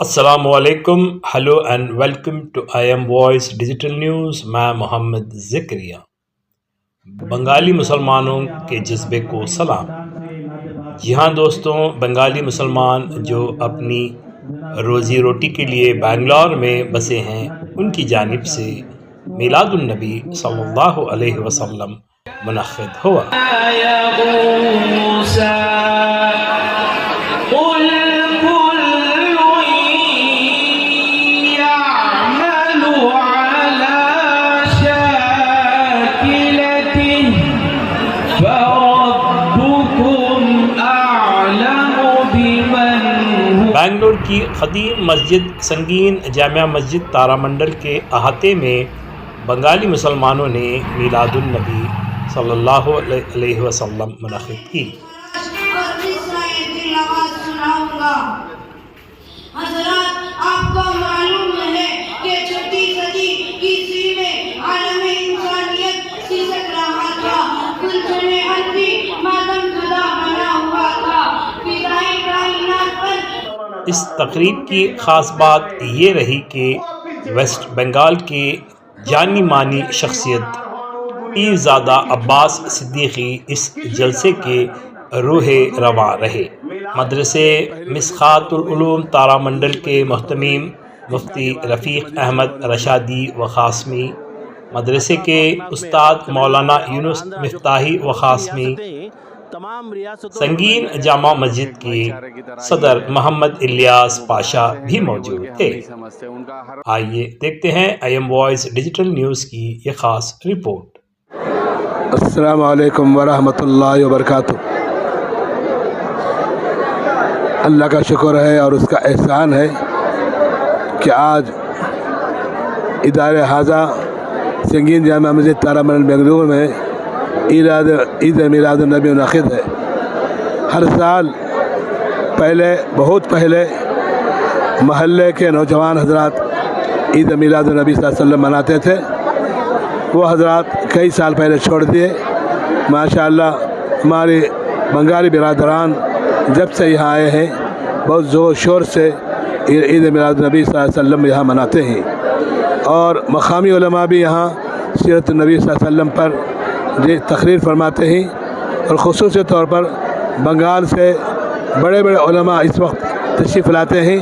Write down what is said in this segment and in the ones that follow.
अस्सलामुअलैकुम, hello and welcome to IM voice digital news. मैं मोहम्मद ज़िक्रिया। बंगाली मुसलमानों के जज्बे को सलाम। जी हाँ दोस्तों, बंगाली मुसलमान जो अपनी रोज़ी रोटी के लिए बेंगलोर में बसे हैं, उनकी जानिब से मिलादुन नबी सल्लल्लाहु अलैहि वसल्लम मुनक़्क़िद हुआ। बेंगलोर की क़दीम मस्जिद संगीन जामिया मस्जिद तारामंडल के अहाते में बंगाली मुसलमानों ने मिलादुन नबी सल्लल्लाहु अलैहि वसल्लम मुनक़्क़िद की। आपको मालूम है कि 6वीं सदी ईस्वी में आलम इंसानियत सिसक रहा था, गुलशने अलवी मातम जुदा बना हुआ था। फिजाए कायनात पर इस तकरीब की ख़ास बात ये रही कि वेस्ट बंगाल के जानी मानी शख्सियत पीरज़ादा अब्बास सिद्दीकी इस जलसे के रूहे रवा रहे। मदरसे मिसकातुल उलूम तारामंडल के मुहतमीम मुफ्ती रफ़ीक अहमद रशादी व क़ासमी, मदरसे के उस्ताद मौलाना यूनुस मिफ्ताही व क़ासमी, संगीन जामा मस्जिद के सदर मोहम्मद इलियास पाशा भी मौजूद थे। आइए देखते हैं IM वॉइस डिजिटल न्यूज़ की ये ख़ास रिपोर्ट। अस्सलामु अलैकुम वरहमतुल्लाहि वबरकातुहू। अल्लाह का शुक्र है और उसका एहसान है कि आज इदारे हाजा संगीन जामा मस्जिद तारामंडल बेंगलुरु में ईद मिलादुन नबी मुनक़्क़िद है। हर साल बहुत पहले महल्ले के नौजवान हजरात ईद मिलादुन नबी सल्लल्लाहु अलैहि वसल्लम मनाते थे। वो हजरात कई साल पहले छोड़ दिए। माशाअल्लाह हमारे बंगाली बिरादरान जब से यहाँ आए हैं, बहुत ज़ोर शोर से ईद मिलादुन नबी सल्लल्लाहु अलैहि वसल्लम यहाँ मनाते हैं। और मक़ामी उलमा भी यहाँ सीरत नबी सल्लल्लाहु अलैहि वसल्लम पर तक़रीर फरमाते हैं। और ख़ुसूसी तौर पर बंगाल से बड़े बड़े उलमा इस वक्त तशरीफ़ लाते हैं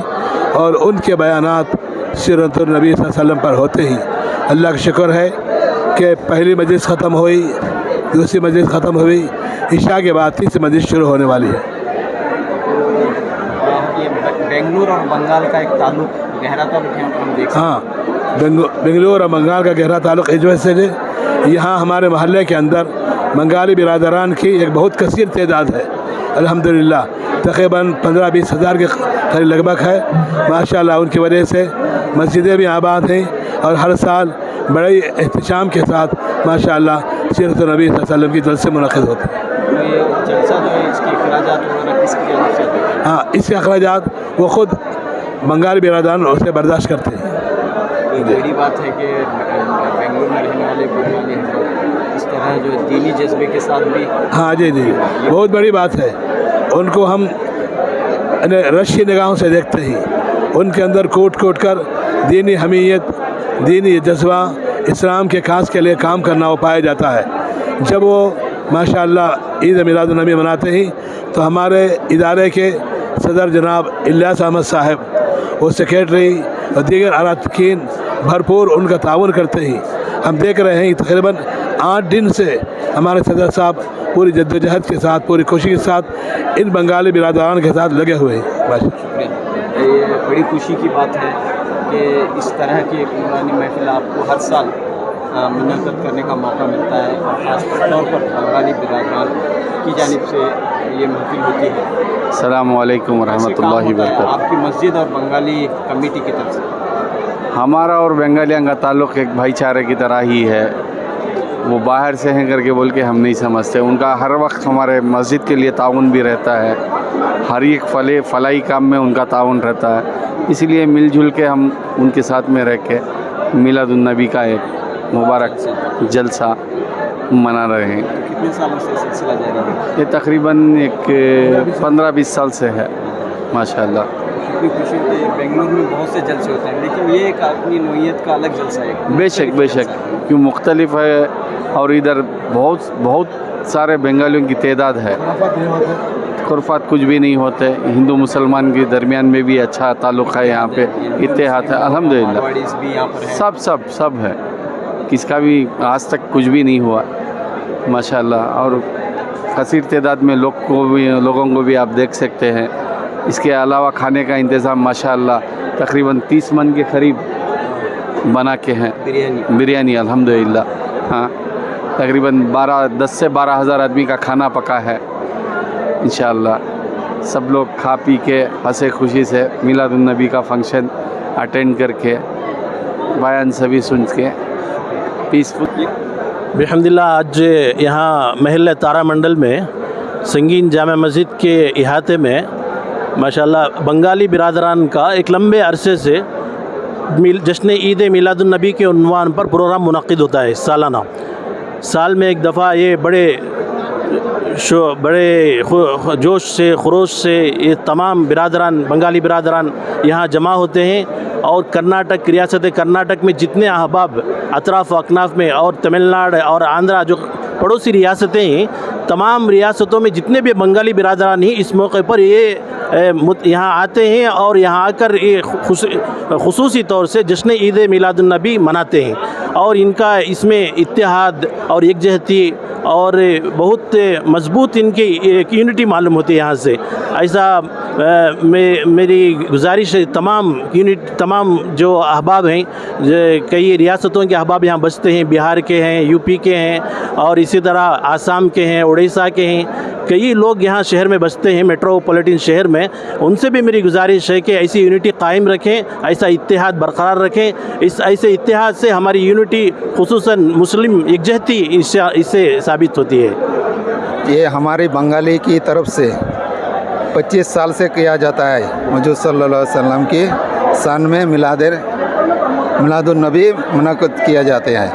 और उनके बयानात सीरत नबी सल्लल्लाहु अलैहि वसल्लम पर होते हैं। अल्लाह का शुक्र है कि पहली मजलिस ख़त्म हुई, दूसरी मजलिस ख़त्म हुई, इशा के बाद तीसरी मजलिस शुरू होने वाली है। ये बेंगलुरु और बंगाल का एक ताल्लुक, गहरा ताल्लुक है, हम देख। हाँ, बेंगलुरु और बंगाल का गहरा ताल्लुक इस वजह से है, यहाँ हमारे महल्ले के अंदर बंगाली बिरादरान की एक बहुत कसीर तादाद है। अल्हम्दुलिल्लाह तकरीबन 15-20 हज़ार के करीब लगभग है। माशाअल्लाह उनकी वजह से मस्जिदें भी आबाद हैं और हर साल बड़े एहतशाम के साथ माशाअल्लाह सीरत नबी सल्लल्लाहु अलैहि वसल्लम की जलसे मुनक़्क़िद होते हैं। ये जलसा जो है, इसके अखराजात वगैरह किसकी जानिब से आते हैं? हाँ, इसके अखराजात वो ख़ुद बंगाली बिरादरान उसे बर्दाश्त करते हैं। बड़ी बात है कि बेंगलुरु में रहने वाले बंगाली इस तरह जो दीनी जज्बे के साथ भी। हाँ जी, बहुत बड़ी बात है। उनको हम रशी निगाहों से देखते हैं। उनके अंदर कोट कर दीनी हमीयत, दीनी जज्बा, इस्लाम के काज के लिए काम करना वो पाया जाता है। जब वो माशाअल्लाह ईद मिलादुन नबी मनाते हैं तो हमारे इदारे के सदर जनाब इलियास अहमद साहब, वो सेक्रेटरी और दीगर अरकान भरपूर उनका ताउन करते हैं। हम देख रहे हैं तकरीबन 8 दिन से हमारे सदर साहब पूरी जद्दोजहद के साथ, पूरी कोशिश के साथ इन बंगाली बिरादरान के साथ लगे हुए हैं। ये बड़ी खुशी की बात है कि इस तरह की एक नूरानी महफिल आपको हर साल मुनक़्क़िद करने का मौका मिलता है और ख़ास तौर पर बंगाली बिरादरान की जानिब से ये महफिल होती है। अस्सलामु अलैकुम वरहमतुल्लाहि वबरकातुहू। आपकी मस्जिद और बंगाली कमेटी की तरफ से हमारा और बंगालियों का ताल्लुक़ एक भाईचारे की तरह ही है। वो बाहर से हैं करके बोल के हम नहीं समझते। उनका हर वक्त हमारे मस्जिद के लिए ताउन भी रहता है, हर एक फलाई काम में उनका ताउन रहता है। इसलिए मिलजुल के हम उनके साथ में रह के मिलादुन नबी का एक मुबारक जलसा मना रहे हैं। कितने सालों से सिलसिला जारी है? ये तकरीबन एक 15-20 साल से है माशाअल्लाह। कितनी खुशी होती है। बेंगलुरु में बहुत से जलसे होते हैं, लेकिन ये एक अपनी नोयत का अलग जलसा है। बेशक बेशक, क्यों मुख्तलिफ है और इधर बहुत बहुत सारे बंगालियों की तादाद है। खुरफात कुछ भी नहीं होते, हिंदू मुसलमान के दरमियान में भी अच्छा ताल्लुक़ है, यहाँ पे इत्तेहाद है अल्हम्दुलिल्लाह। मारवाड़ीज़ भी यहाँ पर है। सब है, किसका भी आज तक कुछ भी नहीं हुआ माशाल्लाह। और कसीर तादाद में लोगों को भी आप देख सकते हैं। इसके अलावा खाने का इंतज़ाम माशाल्लाह तकरीबन 30 मन के करीब बना के हैं बिरयानी अल्हम्दुलिल्लाह। हाँ, तकरीबन 10 से 12 हज़ार आदमी का खाना पका है इंशाअल्लाह। सब लोग खा पी के हंसे खुशी से मिलादुन नबी का फंक्शन अटेंड करके बयान सभी सुन के पीसफुल। अल्हम्दुलिल्लाह आज यहाँ महल तारामंडल में संगीन जामा मस्जिद के इहाते में माशाल्लाह बंगाली बिरादरान का एक लंबे अरसे से जश्न ईद मिलादुन नबी के उन्वान पर प्रोग्राम मुनक़िद होता है सालाना। साल में एक दफ़ा ये बड़े जोश से खरोश से ये तमाम बिरादरान बंगाली बिरादरान यहाँ जमा होते हैं और कर्नाटक रियासत कर्नाटक में जितने अहबाब अतराफ़ अकनाफ में और तमिलनाडु और आंध्रा जो पड़ोसी रियासतें हैं, तमाम रियासतों में जितने भी बंगाली बिरादरान हैं इस मौके पर ये यहाँ आते हैं और यहाँ आकर ये खुसूसी तौर से जश्न ईद मिलादुन नबी मनाते हैं। और इनका इसमें इत्तेहाद और एकजहती और बहुत मजबूत इनकी एक यूनिटी मालूम होती है यहाँ से। ऐसा मेरी गुजारिश है तमाम जो अहबाब हैं, कई रियासतों के अहबाब यहाँ बसते हैं, बिहार के हैं, यूपी के हैं और इसी तरह आसाम के हैं, उड़ीसा के हैं, कई लोग यहाँ शहर में बसते हैं मेट्रोपॉलिटन शहर में। उनसे भी मेरी गुजारिश है कि ऐसी यूनिटी कायम रखें, ऐसा इत्तेहाद बरकरार रखें। ऐसे इत्तेहाद से हमारी यूनिटी खुसूसन मुस्लिम एकजहती इससे साबित होती है। ये हमारे बंगाली की तरफ से 25 साल से किया जाता है। हुजूर सल्लल्लाहु अलैहि वसल्लम की शान में मिलादुन नबी मुनक़्क़िद किया जाते हैं।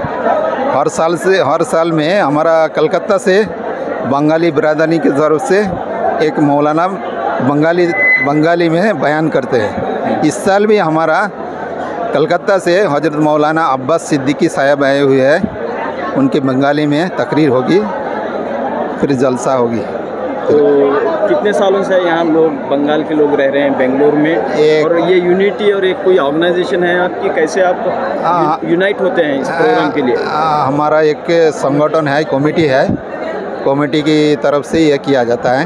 हर साल में हमारा कलकत्ता से बंगाली बिरादरी की तरफ से एक मौलाना बंगाली में बयान करते हैं। इस साल भी हमारा कलकत्ता से हज़रत मौलाना अब्बास सिद्दीकी साहब आए हुए हैं, उनकी बंगाली में तकरीर होगी, फिर जलसा होगी। तो कितने सालों से यहाँ लोग बंगाल के लोग रह रहे हैं बेंगलुरु में, और ये यूनिटी और एक कोई ऑर्गेनाइजेशन है आपकी, कैसे आप यूनाइट होते हैं इस प्रोग्राम के लिए? हमारा एक संगठन है, कमेटी की तरफ से यह किया जाता है।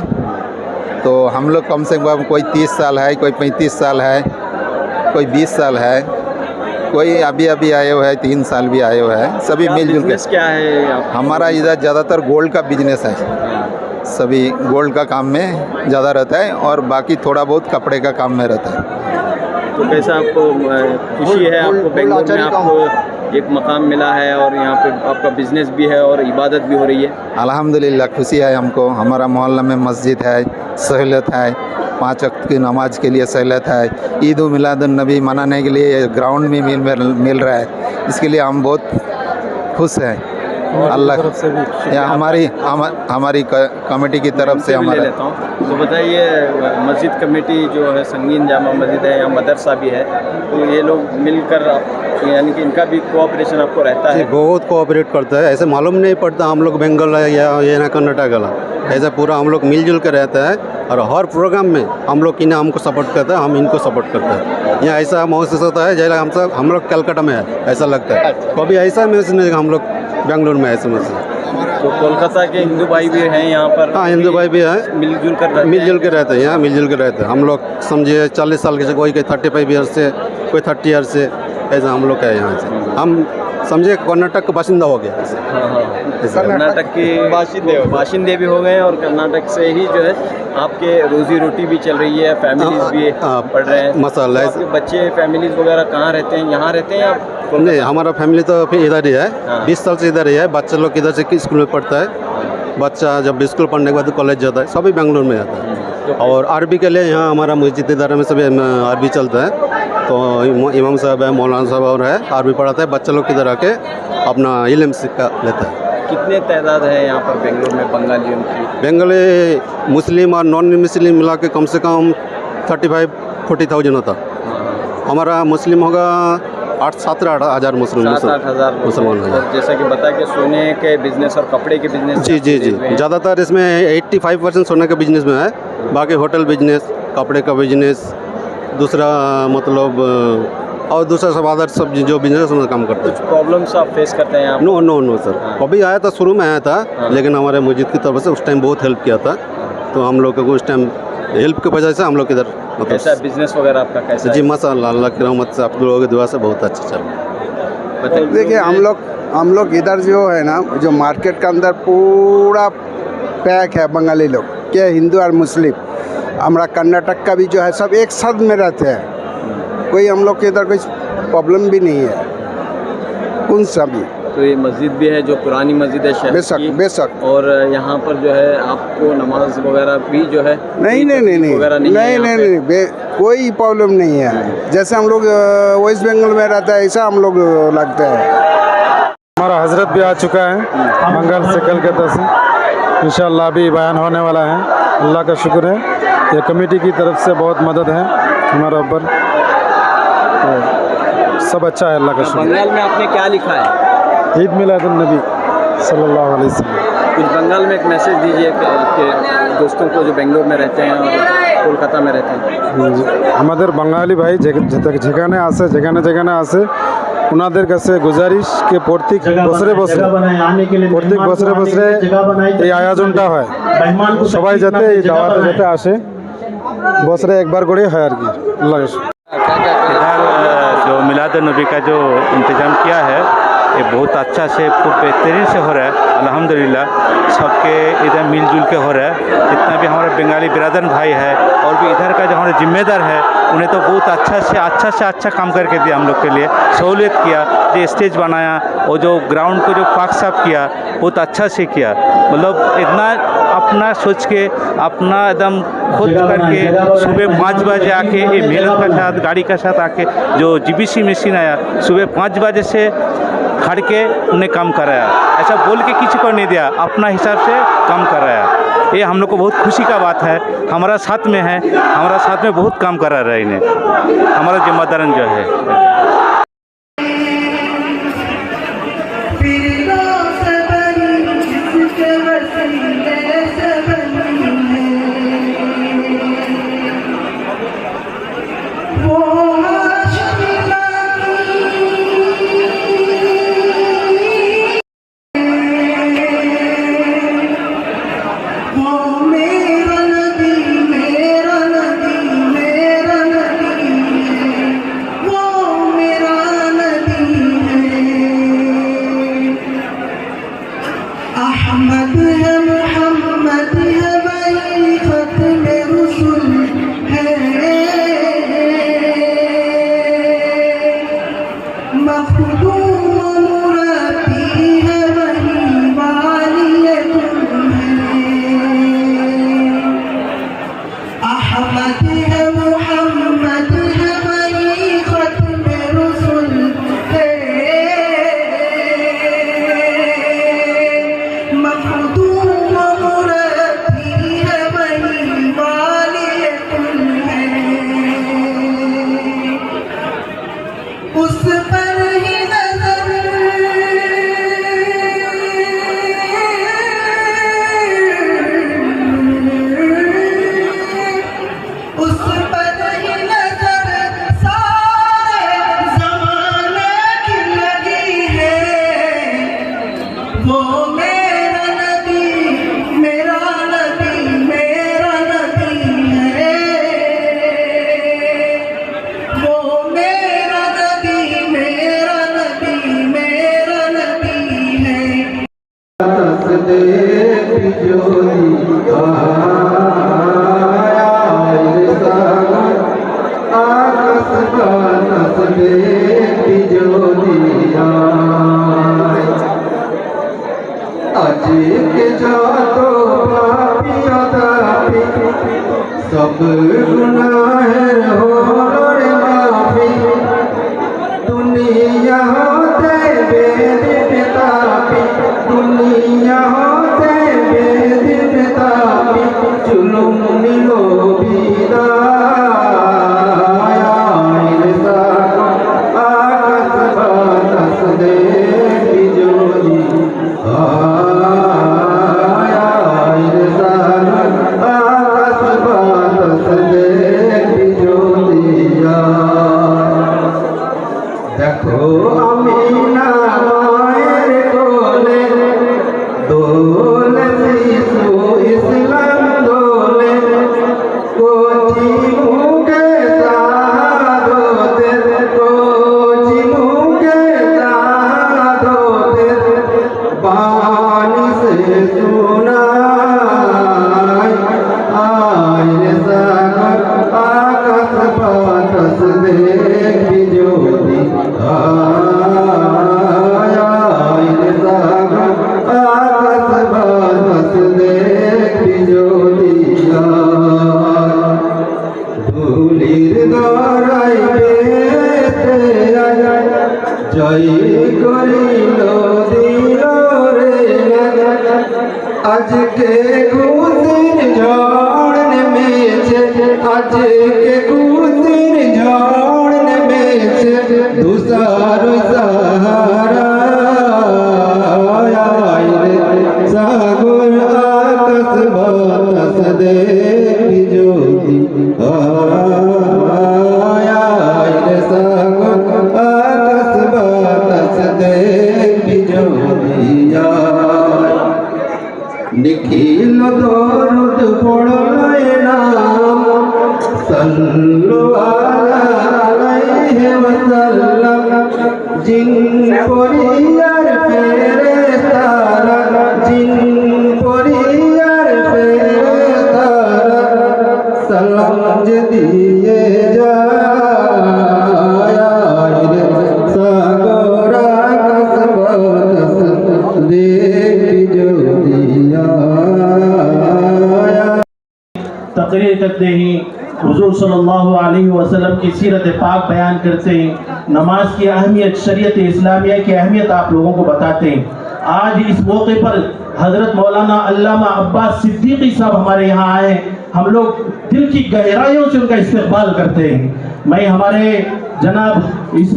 तो हम लोग कम से कम कोई 30 साल है, कोई 35 साल है, कोई 20 साल है, कोई अभी आए हुए हैं, 3 साल भी आए हुए हैं। सभी मिलजुल के। क्या है हमारा इधर ज़्यादातर गोल्ड का बिजनेस है, सभी गोल्ड का काम में ज़्यादा रहता है और बाकी थोड़ा बहुत कपड़े का काम में रहता है। तो कैसा आपको खुशी है, आपको बेंगलुरु में आपको एक मकाम मिला है और यहाँ पे आपका बिजनेस भी है और इबादत भी हो रही है? अल्हम्दुलिल्लाह खुशी है हमको। हमारा मोहल्ला में मस्जिद है, सहूलत है, 5 वक्त की नमाज के लिए सहूलत है, ईद मिलादुन नबी मनाने के लिए ग्राउंड भी मिल रहा है। इसके लिए हम बहुत खुश हैं। अल्लाह से भी हमारी कमेटी की तरफ से हमारा लेता हूँ। तो बताइए, मस्जिद कमेटी जो है संगीन जामा मस्जिद है, यहाँ मदरसा भी है, तो ये लोग मिलकर यानी कि इनका भी कोऑपरेशन आपको रहता है? बहुत कोऑपरेट करता है। ऐसे मालूम नहीं पड़ता हम लोग बंगाल है या ये ना कर्नाटक वाला, ऐसा पूरा हम लोग मिलजुल कर रहता है और हर प्रोग्राम में हम लोग इन्हें हमको सपोर्ट करता है, हम इनको सपोर्ट करते हैं। यहाँ ऐसा महसूस होता है जैसे हम लोग कलकत्ता में है, ऐसा लगता है। कभी ऐसा महसूस नहीं हम लोग बेंगलुरु में ऐसे महसूस। तो कोलकाता के हिंदू भाई भी हैं यहाँ पर? हाँ, हिंदू भाई भी हैं, मिलजुल के रहते हैं यहाँ, मिलजुल के रहते हैं। हम लोग समझिए 40 साल के से, कोई 35 ईयर से, कोई 30 ईयर से, ऐसा हम लोग का है यहाँ से। हम समझिए कर्नाटक का बाशिंदा हो गया। कर्नाटक के बाशिंदे भी हो गए और कर्नाटक से ही जो है आपके रोजी रोटी भी चल रही है, फैमिलीज भी पढ़ रहे हैं। मसाला तो आपके बच्चे फैमिलीज वगैरह कहाँ रहते हैं? यहाँ रहते हैं या नहीं? हमारा फैमिली तो फिर इधर ही है, 20 साल से इधर ही है। बच्चा लोग इधर से स्कूल में पढ़ता है, बच्चा जब स्कूल पढ़ने के बाद कॉलेज जाता है, सभी बेंगलुरु में आता है। और अरबी के लिए यहाँ हमारा मस्जिद इदारा में सभी अरबी चलता है, तो इमाम साहब है, मौलाना साहब और है, अरबी पढ़ाता है। बच्चा लोग इधर आके अपना इल्म सीखा लेता है। कितने तादाद है यहाँ पर बेंगलुरु में बंगालियों की? बंगाली मुस्लिम और नॉन मुस्लिम मिला के कम से कम 40,000 होता। हमारा मुस्लिम होगा 8-7 मुस्लिम 7-8 मुसलमान हैं। और जैसा कि बता कि सोने के बिजनेस और कपड़े के बिजनेस जी जी जी, ज़्यादातर इसमें 85% सोने के बिजनेस में है, बाकी होटल बिजनेस, कपड़े का बिजनेस, दूसरा मतलब और दूसरा सब अदर सब जो बिजनेस में काम करते हैं। प्रॉब्लम्स आप फेस करते हैं आप? नो नो नो सर, अभी आया था, शुरू में आया था, लेकिन हमारे मस्जिद की तरफ से उस टाइम बहुत हेल्प किया था, तो हम लोग को उस टाइम हेल्प की वजह से हम लोग इधर कैसा बिजनेस वगैरह आपका कैसा जी है? माशाल्लाह, अल्लाह की रहमत से, आप लोगों की दुआ से बहुत अच्छा चल रहा है। देखिए हम लोग इधर जो है ना, जो मार्केट के अंदर पूरा पैक है बंगाली लोग, क्या हिंदू और मुस्लिम, हमारा कर्नाटक का भी जो है, सब एक साथ में रहते हैं, कोई हम लोग के इधर कोई प्रॉब्लम भी नहीं है उन सभी। तो ये मस्जिद भी है जो पुरानी मस्जिद है शहर बेशक की, बेशक। और यहाँ पर जो है आपको नमाज वगैरह भी जो है नहीं नहीं नहीं नहीं वगैरह नहीं है यहाँ पे? नहीं, कोई प्रॉब्लम नहीं है। जैसे हम लोग वेस्ट बंगाल में रहता है ऐसा हम लोग लगता है। हमारा हजरत भी आ चुका है बंगाल से, कलकत्ता से, इंशाअल्लाह अभी बयान होने वाला है। अल्लाह का शुक्र है, ये कमेटी की तरफ से बहुत मदद है हमारा ऊपर, तो सब अच्छा है, अल्लाह का शुक्र। बंगाल में आपने क्या लिखा है? ईद मिलादुन नबी सल्लल्लाहु अलैहि वसल्लम। कुछ बंगाल में एक मैसेज दीजिए कि आपके दोस्तों को जो बेंगलोर में रहते हैं और कोलकाता में रहते हैं। আমাদের বাঙালি ভাই যেখানে আছে যেখানে আছে ওনাদের কাছে গুজারিশ কে প্রত্যেক বছরে এই আয়োজনটা হয়, সবাই যাতে এই দাওয়াতে যাতে আসে, বছরে একবার করে হয় আর কি। আল্লাহ इधर जो मिलाद नबी का जो इंतज़ाम किया है ये बहुत अच्छा से, खूब बेहतरीन से हो रहा है अल्हम्दुलिल्लाह। सबके इधर मिलजुल के हो रहा है, जितना भी हमारे बंगाली बिरादर भाई है और भी इधर का जो हमारे जिम्मेदार है, उन्हें तो बहुत अच्छा काम करके दिया, हम लोग के लिए सहूलियत किया, जो स्टेज बनाया और जो ग्राउंड को जो पाक साफ किया बहुत अच्छा से किया। मतलब इतना अपना सोच के, अपना एकदम खुद करके सुबह 5 बजे आके ये मेहनत के साथ, गाड़ी के साथ आके जो जीबीसी मशीन आया, सुबह 5 बजे से खड़ के उन्हें काम कराया, ऐसा बोल के किसी को नहीं दिया, अपना हिसाब से काम कराया। ये हम लोग को बहुत खुशी का बात है, हमारा साथ में है, हमारा साथ में बहुत काम करा रहा है इन्हें, हमारा जिम्मेदारन जो है। सब गुनाह हो रे माफी दुनिया होते बेदिन तापी दुनिया होते बेदिन तापी जुलुम निलो बिदा আমিনা মায়ের কোলে দোলে শিশু ইসলাম দোলে কোচি মুখে সাদতের কোচি মুখে সাদতের বাণী সে শোনায় আয় রে সাগর আকাশ বাতাস দেখবি যদি আয় রে সাগর আকাশ বাতাস দেখবি যদি ধুলির দরাই বেতে জয় করিল দিল রে আজকে খুশির ঝড় নেমেছে আজকে খুশির ঝড় নেমেছে তুষার সাহারা রে সাগর আকাশ বাতাস দেখবি যদি রে সাগর আকাশ বাতাস দেখবি যদি নিখিল দরুদ পড়লে নাম সাল্লু আলাইহি ওয়াসাল্লাম জিন পরিয়ার ফেরেশতারা জিন পরিয়ার ফেরেশতারা সালাম যে দিয়ে যায় রে সাগর আকাশ বাতাস দেখবি যদি तकरीर करते ही हुजूर सल्लल्लाहु अलैहि वसल्लम की सीरत पाक बयान करते हैं, नमाज की अहमियत, शरीयत इस्लामिया की अहमियत आप लोगों को बताते हैं। आज इस मौके पर हज़रत मौलाना अल्लामा अब्बास सिद्दीकी साहब हमारे यहाँ आए। हम लोग दिल की गहराइयों से उनका इस्तकबाल करते हैं। मैं हमारे जनाब इस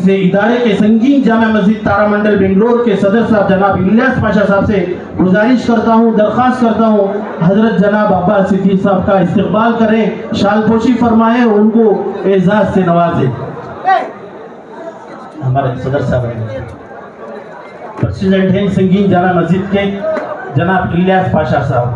इदारे के संगीन जामा मस्जिद तारामंडल बेंगलोर के सदर साहब जनाब इलियास पाशा साहब से गुजारिश करता हूँ, दरख्वास्त करता हूँ, हज़रत जनाब अब्बास सिद्दीकी साहब का इस्तकबाल करें, शालपोशी फरमाएं, उनको एजाज़ से नवाजें। हमारे सदर साहब प्रेसिडेंट हैं संगीन जामा मस्जिद के जनाब इलियास पाशा साहब।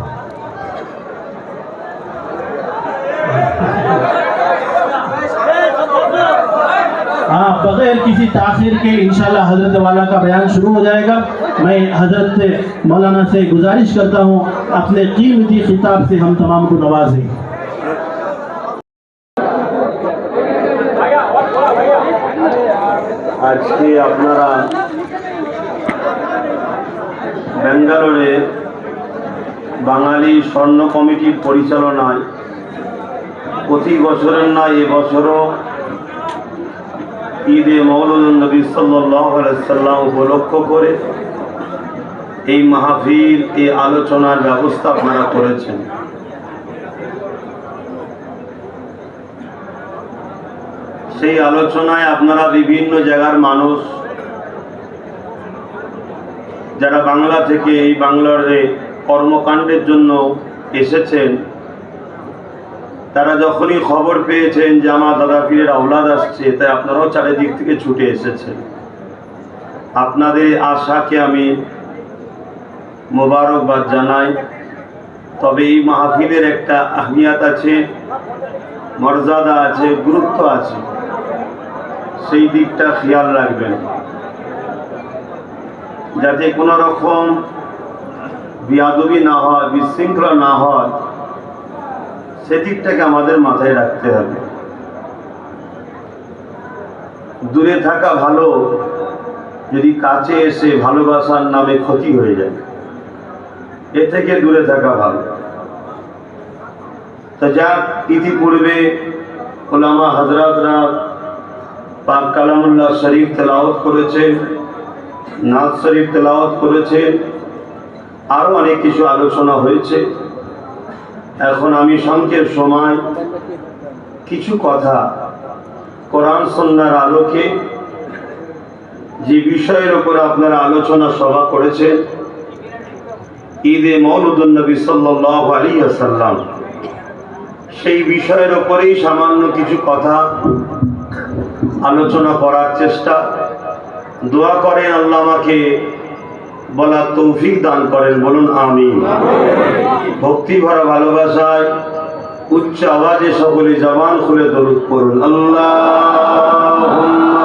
हाँ, बगैर किसी ताखिर के इंशाल्लाह हजरत वाला का बयान शुरू हो जाएगा। मैं हजरत मौलाना से गुजारिश करता हूँ अपने कीमती खिताब से हम तमाम को नवाजें। আজকে আপনারা ব্যাঙ্গালোরে বাঙালি স্বর্ণ কমিটির পরিচালনায় প্রতি বছরের নয় এবছরও ঈদে মওলুদুন নবী সাল্লাল্লাহু আলাইহি সাল্লাম উপলক্ষ করে এই মাহফিল, এই আলোচনার ব্যবস্থা আপনারা করেছেন। সেই আলোচনায় আপনারা বিভিন্ন জায়গার মানুষ যারা বাংলা থেকে এই বাংলারে কর্মকাণ্ডের জন্য এসেছেন, তারা যখনই খবর পেয়েছেন যে আমার দাদা পীরের আওলাদ আসছে, তাই আপনারাও চারিদিক থেকে ছুটে এসেছেন। আপনাদের আশাকে আমি মোবারকবাদ জানাই। তবে এই মাহফিলের একটা আহমিয়াত আছে, মর্যাদা আছে, গুরুত্ব আছে, সেই দিকটা খেয়াল রাখবেন যাতে কোনো রকম বিয়াদবি না হয়, বিশৃঙ্খলা না হয়, সেদিকটাকে আমাদের মাথায় রাখতে হবে। দূরে থাকা ভালো, যদি কাছে এসে ভালোবাসার নামে ক্ষতি হয়ে যায়, এ থেকে দূরে থাকা ভালো। তো যা ইতিপূর্বে ওলামা হযরতরা পাক কালামুল্লাহ শরীফ তেলাওয়াত করেছেন, নাজ শরীফ তেলাওয়াত করেছেন, আরও অনেক কিছু আলোচনা হয়েছে। এখন আমি সংক্ষেপ সময় কিছু কথা কোরআন সুন্নাহর আলোকে যে বিষয়ের উপর আপনারা আলোচনা সভা করেছেন, ঈদে মওলুদুন নবী সাল্লাল্লাহু আলাইহি ওয়াসাল্লাম, সেই বিষয়ের উপরেই সামান্য কিছু কথা আলোচনা করার চেষ্টা। দোয়া করেন আল্লাহ আমাকে বলার তৌফিক দান করেন, বলুন আমিন। ভক্তি ভরা ভালোবাসায় উচ্চ আওয়াজে সকলে জবান খুলে দরুদ পড়ুন। আল্লাহুম্মা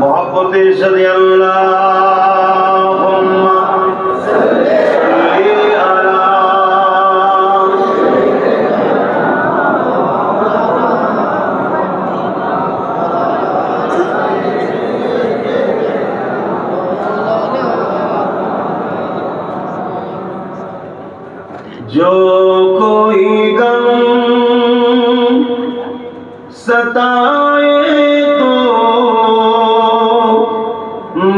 मोहब्बते शरी अल्लाहुम्मा सल्ली अला जो कोई गम सताए तो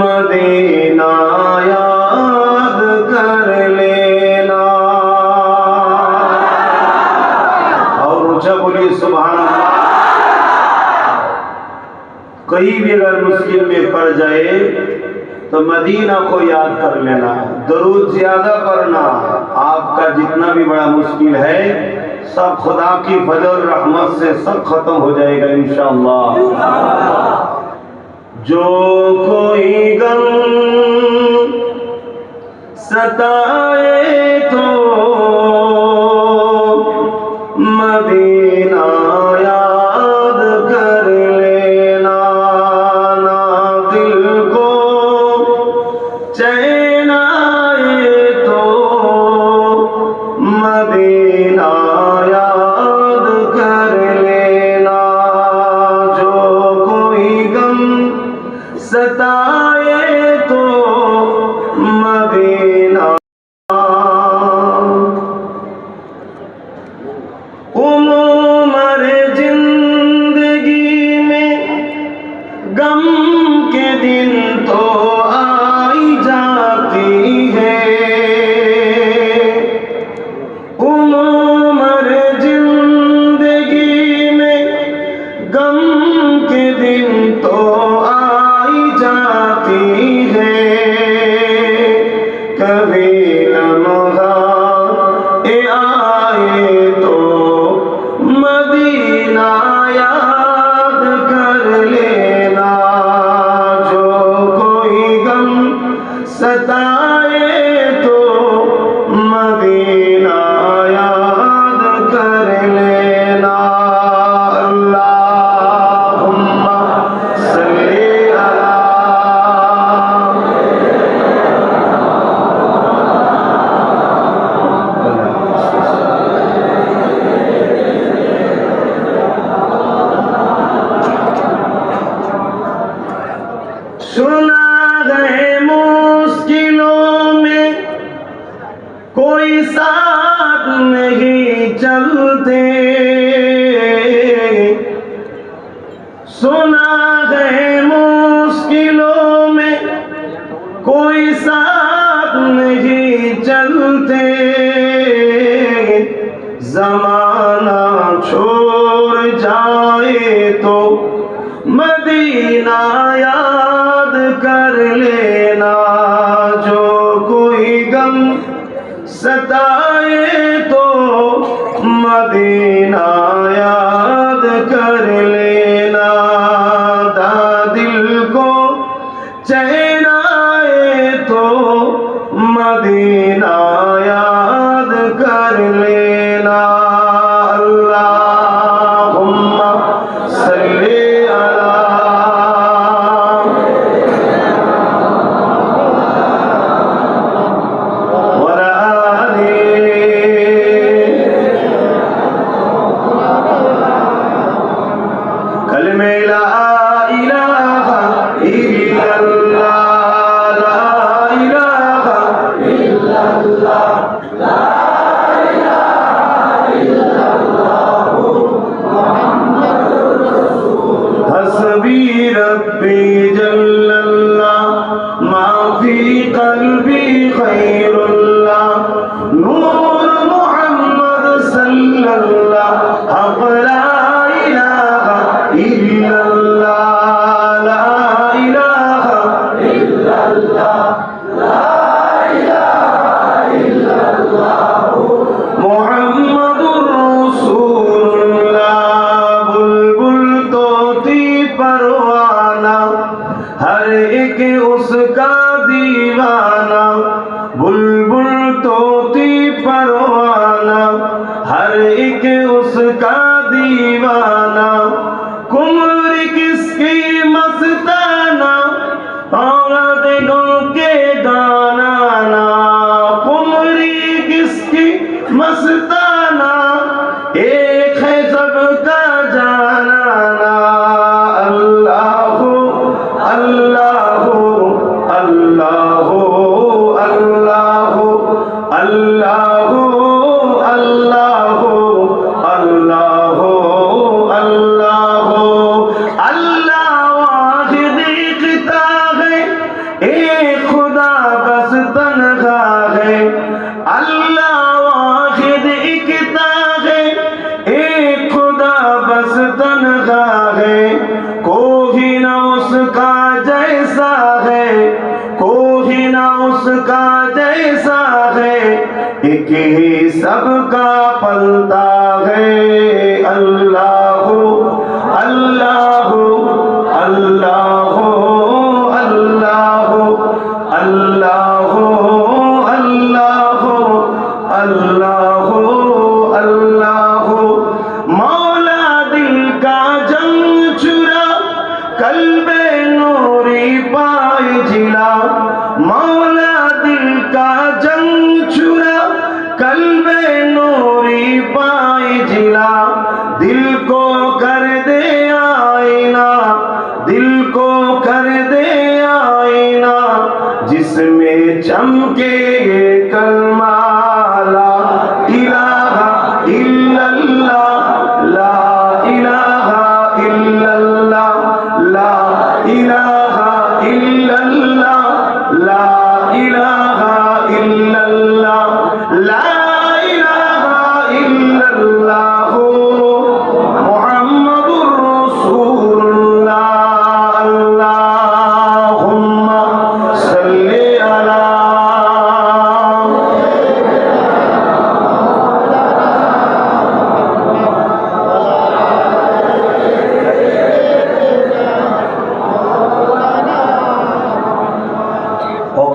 मदीना याद कर लेना. और ऊंचा बोलिए सुभान अल्लाह. कहीं भी अगर मुश्किल में पड़ जाए तो मदीना को याद कर लेना, दरूद ज्यादा पढ़ना. आपका जितना भी बड़ा मुश्किल है सब खुदा की फजल रहमत से सब खत्म हो जाएगा इंशाअल्लाह. जो कोई गम सताए तो मदीना याद कर लेना. ना दिल को चैन आए तो मदीना याद कर लेना. जो कोई गम सताए तो मदीना सताए तो मदीना याद कर लेना। अल्लाहुम्मा सल्ली अला सुना है मुश्किलों में कोई साथ नहीं चलते, सुना है मुश्किलों में कोई साथ नहीं चलते, जमाना छोड़ जाए तो मदीना याद कर लेना। जो कोई गम सताए तो मदीना याद कर लेना। दिल को चैन आए तो मदीना याद कर लेना। अल्लाहुम्मा सल्ली अला कलमे ला इलाहा इल्लल्लाह, ला इलाहा इल्लल्लाह, ला इलाहा इल्लल्लाह, मुहम्मदुर रसूलुल्लाह। हस्बी रब्बी जल्लल्लाह, मा फी क़ल्बी खैरुल्लाह, नूर मुहम्मद सल्लल्लाह, हक़ ला इलाहा इल्लल्लाह, ला इलाहा इल्लल्लाह, ला इलाहा इल्लल्लाह, मुहम्मदुर रसूलुल्लाह। बुलबुल तोती परवाना, हर एक उसका दीवाना। बुलबुल तोती परवाना, हर एक उसका दीवाना। कुमर किसकी मस्ताना, औरत गम के दाना। कुमरी किसकी मस्ताना, एक है सबका जाना। अल्लाहु अल्लाहु अल्लाहु अल्लाहु अल्लाहु अल्लाहु अल्लाहु अल्लाहु अल्लाह वाहिद इख्ता है, एक खुदा बस तन्हा है। अल्लाह वाहिद इख्ता है, एक खुदा बस तन्हा है। कोई ना उसका जैसा है, कोई ना उसका जैसा है, एक ही सबका पलता है। अल्लाहु अल्लाहु अल्लाहु अल्लाहु अल्लाहु अल्लाहु अल्लाहु अल्लाहु। मौला दिल का जंग चुरा, कल्बे नूरी पाए जिला। मौला दिल का जंग चुरा, कल्बे नूरी पाए जिला। दिल को कर दे आईना, दिल को कर दे आईना, जिसमें चमके ये कलमा ला इलाहा इल्लल्लाह, ला इलाहा इल्लल्लाह, ला इलाहा इल्लल्लाह, ला इलाहा इल्लल्लाह, ला इलाहा इल्लल्लाह, मुहम्मदुर रसूलुल्लाह। अल्लाहुम्मा सल्ली अला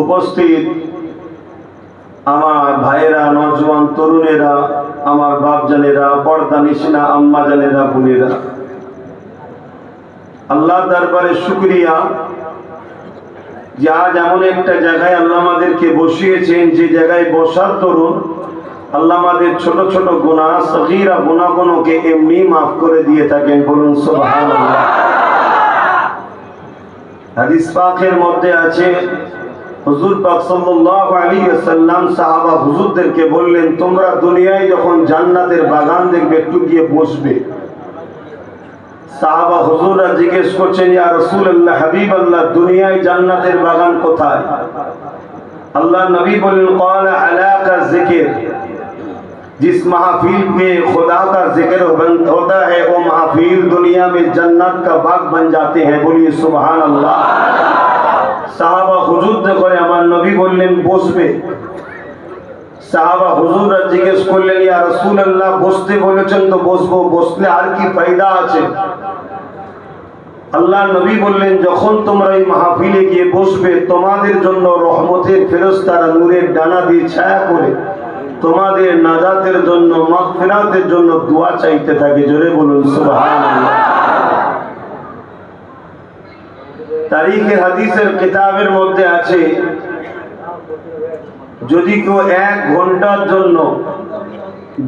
উপস্থিত আমার ভাইয়েরা, নওজওয়ান তরুণেরা, আমার বাপজানেরা, পর্দা নিশিনা আম্মা জানেরা, বোনেরা, আল্লাহ দরবারে শুকরিয়া যে আজ এমন একটা জায়গায় আল্লাহ আমাদেরকে বসিয়েছেন, যে জায়গায় বসার দরুন আল্লাহ আমাদের ছোট ছোট গুনাহ, সগীরা গুনাহগুলোকে এমনি মাফ করে দিয়ে থাকেন। বলুন সুবহানাল্লাহ। হাদিস পাকের মধ্যে আছে, হুজুর পাক সাল্লাল্লাহু আলাইহি ওয়াসাল্লাম সাহাবা হুজুরদেরকে বললেন, তোমরা দুনিয়ায় যখন জান্নাতের বাগান দেখবে একটু গিয়ে বসবে। সাহাবা হুজুররা জিজ্ঞেস করছেন, ইয়া রাসূলুল্লাহ, হাবিবাল্লাহ, দুনিয়ায় জান্নাতের বাগান কোথায়? अल्लाह नबी बोले क़ाल अला का जिक्र, जिस महफिल में खुदा का जिक्र होता है वो महफिल दुनिया में जन्नत का बाग बन जाते हैं। बोलिए सुभान अल्लाह। साहबा हुजूर করে আমার নবী বললেন বসবে। সাহাবা হুজুররা জিজ্ঞেস করলেন, ইয়া রাসূলুল্লাহ, বসতে বলেছেন তো বসবো, বসলে আর কি ফায়দা আছে? আল্লাহ নবী বললেন, যখন তোমরা এই মাহফিলে গিয়ে বসবে তোমাদের জন্য রহমতের ফেরেশতারা নূরের ডানা দিয়ে ছায়া করে তোমাদের নাজাতের জন্য, মাগফিরাতের জন্য দোয়া চাইতে থাকে। জোরে বলুন সুবহানাল্লাহ। তারিখে হাদিসের কিতাবের মধ্যে আছে, যদি কেউ 1 ঘন্টার জন্য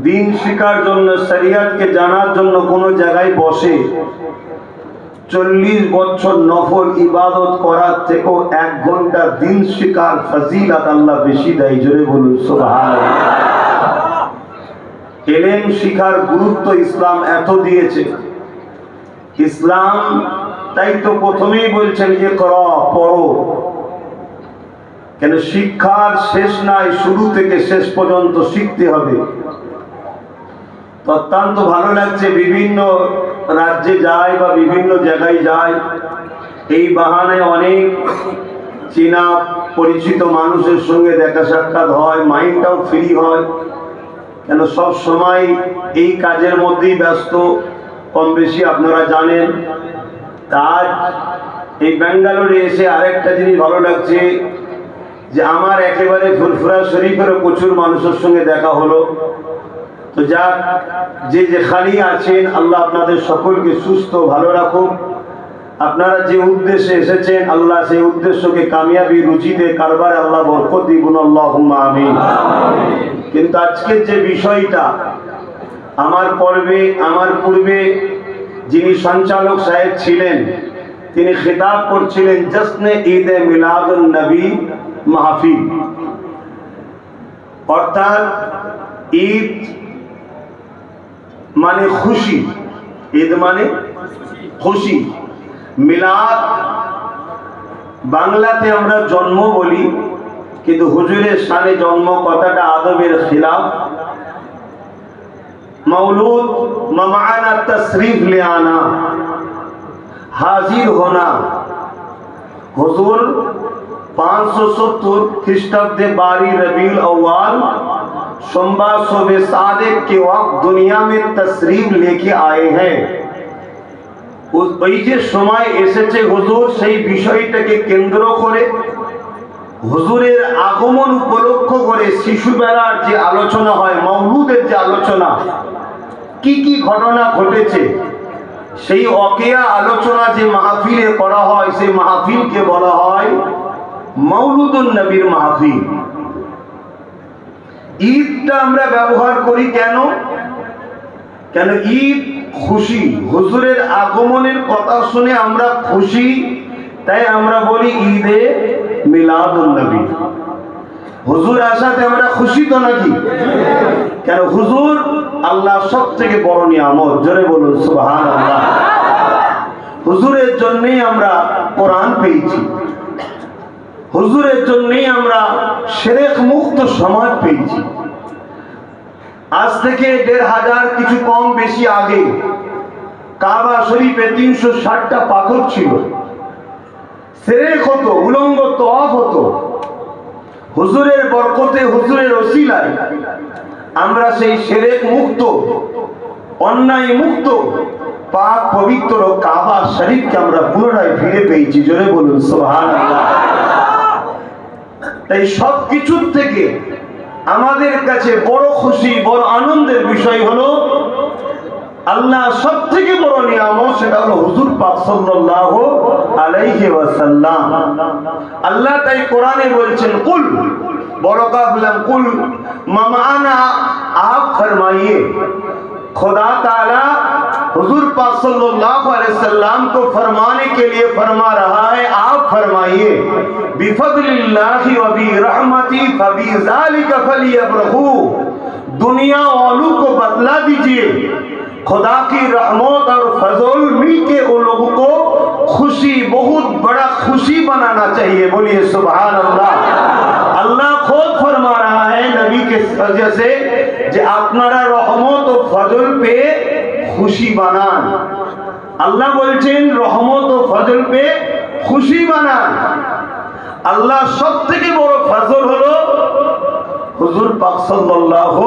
দিন শিখার জন্য, শরিয়তকে জানার জন্য কোনো জায়গায় বসে, 40 বছর নফল ইবাদত করার থেকেও 1 ঘন্টা দিন শিখার ফজিলত আল্লাহ বেশি দেয়। জোরে বলুন সুবহানাল্লাহ। ইলম শিখার গুরুত্ব ইসলাম এত দিয়েছে, ইসলাম তাই তো প্রথমেই বলছেন ইকরা, পড়ো। কেন? শিক্ষার শেষ নাই, শুরু থেকে শেষ পর্যন্ত শিখতে হবে। অত্যন্ত ভালো লাগছে, বিভিন্ন রাজ্যে যায় বা বিভিন্ন জায়গায় যায়, এই বাহানায় অনেক চেনা পরিচিত মানুষের সঙ্গে দেখা সাক্ষাৎ হয়, মাইন্ডটাও ফ্রি হয়। কেন? সব সময় এই কাজের মধ্যেই ব্যস্ত, কম বেশি আপনারা জানেন। আজ এই ব্যাঙ্গালোরে এসে আরেকটা জিনিস ভালো লাগছে, যে আমার একেবারে ফুরফুরা শরীফেরও প্রচুর মানুষের সঙ্গে দেখা হলো। তো যাক, যে যেখানেই আছেন আল্লাহ আপনাদের সকলকে সুস্থ ভালো রাখুন। আপনারা যে উদ্দেশ্যে এসেছেন আল্লাহ সেই উদ্দেশ্যকে কামিয়াবি রুচিতে কারবারে আল্লাহ বরকত দিন, আল্লাহুম্মা আমিন। কিন্তু আজকের যে বিষয়টা, আমার পূর্বে যিনি সঞ্চালক সাহেব ছিলেন তিনি খিতাব করছিলেন জশ্নে ঈদে মিলাদুন নবী মাহফিল, অর্থাৎ ঈদ মানে খুশি, ঈদ মানে খুশি। মিলাদ বাংলাতে আমরা জন্ম বলি, কিন্তু হুজুরের শানে জন্ম কথাটা আদবের খিলাফ। मौलूद ममाना तशरीफ ले आना, हाजिर होना। हुजूर 570 ख्रीष्टाब्दे 12 रबीउल अव्वल सोमवार सुबह सादिक के वक्त दुनिया में तशरीफ लेके आए हैं। ওই যে সময় এসেছে হুজুর, সেই বিষয়টাকে কেন্দ্র করে হুজুরের আগমন উপলক্ষ করে শিশুবেলার যে আলোচনা হয়, মওলুদের যে আলোচনা আলোচনা, কি কি ঘটনা ঘটেছে, সেই ওয়াকিয়া আলোচনা যে মাহফিলে করা হয় সেই মাহফিলকে বলা হয় মৌলুদুন নবীর মাহফিল। ঈদটা আমরা ব্যবহার করি কেন? কেন ঈদ খুশি, হুজুরের আগমনের কথা শুনে আমরা খুশি, তাই আমরা বলি ঈদে মিলাদুন নবী। হুজুর আসাতে আমরা খুশি তো নাকি? কেন হুজুর আল্লাহ সব থেকে বড় নিয়ামত, জোরে বলুন সুবহানাল্লাহ। হুজুরের জন্যই আমরা কোরআন পেয়েছি, হুজুরের জন্যই আমরা শিরক মুক্ত সমাজ পেয়েছি। আজ থেকে ১৫০০ কিছু কম বেশি আগে কাবা শরীফে ৩৬০টা পাথর ছিল, শিরক হতো, উলঙ্গ তওয়াফ হতো। হুজুরের বরকতে, হুজুরের ওসিলায় আমরা সেই শিরক মুক্ত, অন্যায় মুক্ত, পাক পবিত্র কাবা শরীফকে আমরা পুনরায় ফিরে পেয়েছি, জোরে বলুন সুবহানাল্লাহ। তাই সব কিছুর থেকে আমাদের কাছে বড় খুশি, বড় আনন্দের বিষয় হলো আল্লাহ সব থেকে বড় নিয়ামত, সেটা হলো হুজুর পাক সাল্লাল্লাহু আলাইহি ওয়াসাল্লাম। আল্লাহ তাই কোরআনে বলছেন কুল, বড় কাফ লাম কুল মামানা, आप फरमाइए। खुदा ताला हुजूर पाक सल्लल्लाहु अलैहि वसल्लम को फरमाने के लिए फरमा रहा है, आप फरमाइए बिफज़लिल्लाहि व बिरहमति फबिज़ालिका फलियफ्रहू। दुनिया वालों को बतला दीजिए खुदा की रहमत और फजल मिल के उन लोगों को खुशी, बहुत बड़ा खुशी बनाना चाहिए, बोलिए सुभान अल्लाह। अल्लाह खुद फरमा रहा है नबी के वजह से যে আপনারা রহমত ও ফজল পেয়ে খুশি বানান। আল্লাহ বলছেন রহমত ও ফজল পেয়ে খুশি বানান। আল্লাহ সব থেকে বড় ফজল হলো হুজুর পাক সাল্লাল্লাহু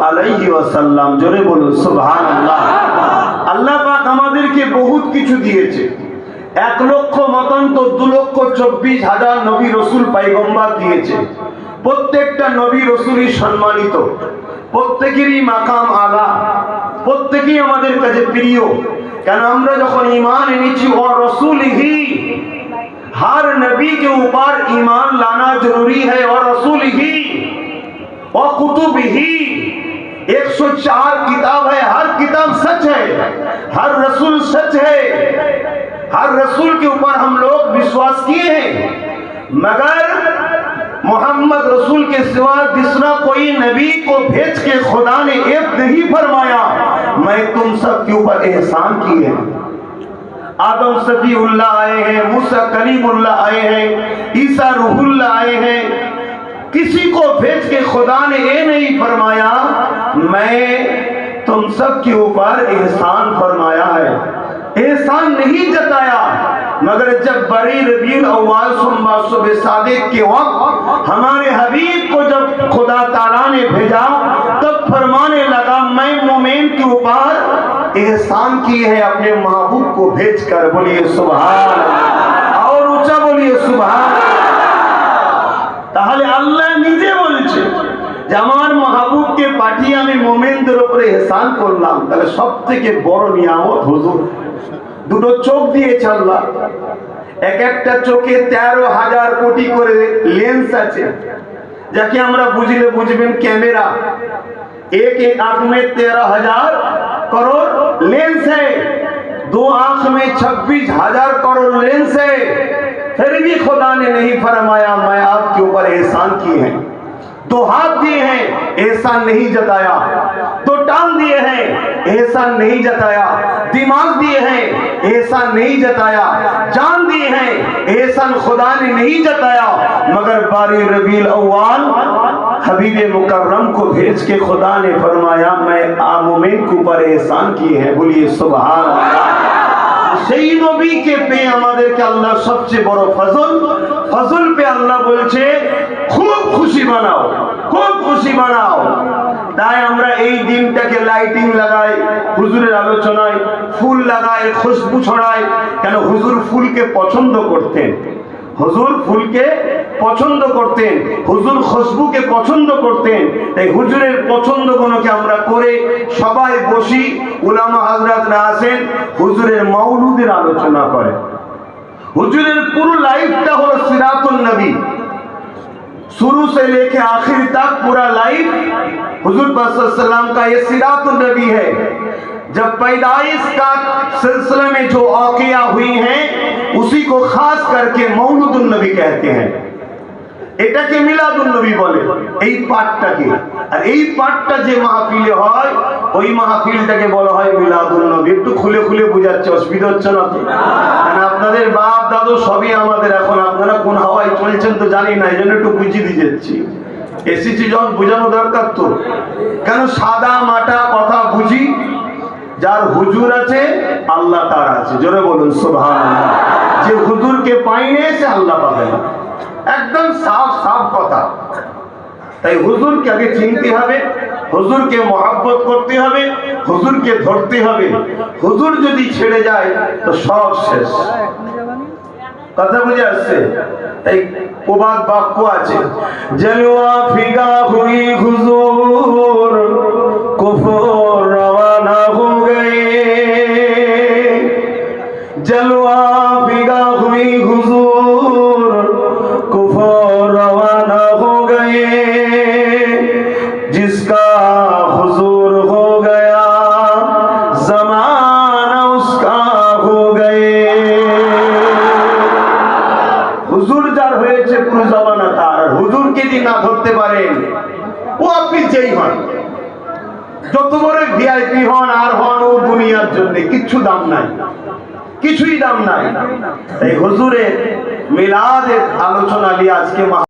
আলাইহি ওয়াসাল্লাম, জোরে বলুন সুবহানাল্লাহ। আল্লাহ পাক আমাদেরকে বহুত কিছু দিয়েছে, 1,00,000 মতান্তর 2,24,000 নবী রসুল পয়গম্বর দিয়েছে। প্রত্যেকটা নবী রসুলই সম্মানিত, প্রত্যেকেরই মাকাম আলা, প্রত্যেকেই আমাদের কাছে প্রিয়। কেন আমরা যখন ईमान এনেছি ও রসুলহি, हर नबी के ऊपर ईमान लाना जरूरी है, और रसूलही और कुतुबही। 104 किताब है, हर किताब सच है, हर रसूल सच है, हर रसूल के ऊपर हम लोग विश्वास किए हैं। मगर मोहम्मद रसूल के सिवा दूसरा कोई नबी को भेज के खुदा ने एक नहीं फरमाया मैं तुम सब के ऊपर एहसान किए हैं। आदम सफीउल्लाह आए हैं, मूसा कलीमुल्लाह आए हैं, ईसा रूहुल्लाह आए हैं। किसी को भेज के खुदा ने ये नहीं फरमाया मैं तुम सब के ऊपर एहसान फरमाया है, एहसान नहीं जताया। मगर जब बरी रबीउल अव्वल सुबह सादिक के वक्त हमारे हबीब को जब खुदा ताला ने भेजा, तब फरमाने लगा मैं मोमिन के ऊपर एहसान किए हैं अपने महबूब को भेजकर, बोलिए सुभान अल्लाह, और ऊंचा बोलिए सुभान अल्लाह। তাহলে আল্লাহ নিজে বলছে যে আমার মাহবুবকে পাঠিয়ে আমি মুমিনদের উপরে ইহসান করলাম। তাহলে সবথেকে বড় নিয়ামত হুজুর। দুটো চোখ দিয়েছে আল্লাহ, এক একটা চোখে 13,000 কোটি করে লেন্স আছে, যাকে আমরা বুঝলে বুঝবেন ক্যামেরা। एक एक आंख में 13,000 करोड़ लेंस है, 2 आंख में 26,000 करोड़ लेंस है। फिर भी खुदा ने नहीं फरमाया मैं आपके ऊपर एहसान किए हैं। 2 हाथ दिए हैं, एहसान नहीं जताया। 2 टांग दिए हैं, एहसान नहीं जताया। दिमाग दिए हैं, एहसान नहीं जताया। जान दिए हैं, एहसान खुदा ने नहीं जताया। मगर बारी रबीउल अव्वल हबीबे मुकर्रम को भेज के खुदा ने फरमाया मैं मोमिन के ऊपर एहसान किए हैं, बोलिए सुभान अल्लाह। সেই নবীকে পেয়ে আমাদেরকে আল্লাহ সবচেয়ে বড় ফজল, ফজল पे আল্লাহ বলছে খুব খুশি বানাও, খুব খুশি বানাও। তাই আমরা এই দিনটাকে লাইটিং লাগাই, হুজুরের আলোচনায় ফুল লাগাই, খুশবু ছড়াই। কেন হুজুর ফুলকে পছন্দ করতেন, হুজুর ফুলকে পছন্দ করতেন, হুজুর খুশবুকে পছন্দ করতেন। এই হুজুরের পছন্দগুলোকে আমরা করে সবাই বসি, উলামা হযরতরা আছেন, হুজুরের মাওলুদের আলোচনা করে। হুজুরের পুরো লাইফটা হলো সিরাতুন নবী, शुरू से लेके आखिर तक पूरा लाइफ हुजूर पाक सल्लल्लाहु अलैहि वसल्लम का ये सिरातुन नबी है। जब पैदाइश का सिलसिले में जो वाक़िया हुई हैं उसी को खास करके मौलूदुन नबी कहते हैं। এটাকে মিলাদুন নবী বলে এই পাঠটাকে। আর এই পাঠটা যে মাহফিলে হয় ওই মাহফিলটাকে বলা হয় মিলাদুন নবী। একটু খুলে খুলে বোঝাচ্ছে, অসুবিধা হচ্ছে না তো? কারণ আপনাদের বাপ দাদু সবই আমাদের, এখন আপনারা কোন হাওয়ায় চলছেন তো জানি না, এই জন্য একটু বুঝিয়ে দিয়ে যাচ্ছি। এসেছি যখন বোঝানো দরকার তো, কেন সাদা মাটা কথা বুঝি। যার হুজুর আছে আল্লাহ তার আছে, জোরে বলুন সুবহানাল্লাহ। যে হুজুরকে পাইনে সে আল্লাহ পাবে না, একদম সাফ সাফ কথা। তাই হুজুরকে আগে চিনতে হবে, হুজুরকে মহব্বত করতে হবে, হুজুরকে ধরতে হবে। হুজুর যদি ছেড়ে যায় তো সব শেষ। কথা বুঝে আসছে? এই প্রবাদ বাক্য আছে, জলওয়া ফিগা হুই হুজুর কুফর রওয়ানা হো গয়ে, জলওয়া ফিগা হুই হুজুর कुफर रवाना हो गए, जिसका हुजूर हो गया जमाना उसका हो गए। হুজুর যার হয়েছে পুরো জমানা তার। হুজুরকে যদি না ধরতে পারেন, ও আপনি যেই হন, যত বড় ভিআইপি হন আর হন, ও দুনিয়ার জন্য কিচ্ছু দাম নাই, কিছুই দাম নাই। এই হুজুরের মিলাদের আলোচনা নিয়ে আজকে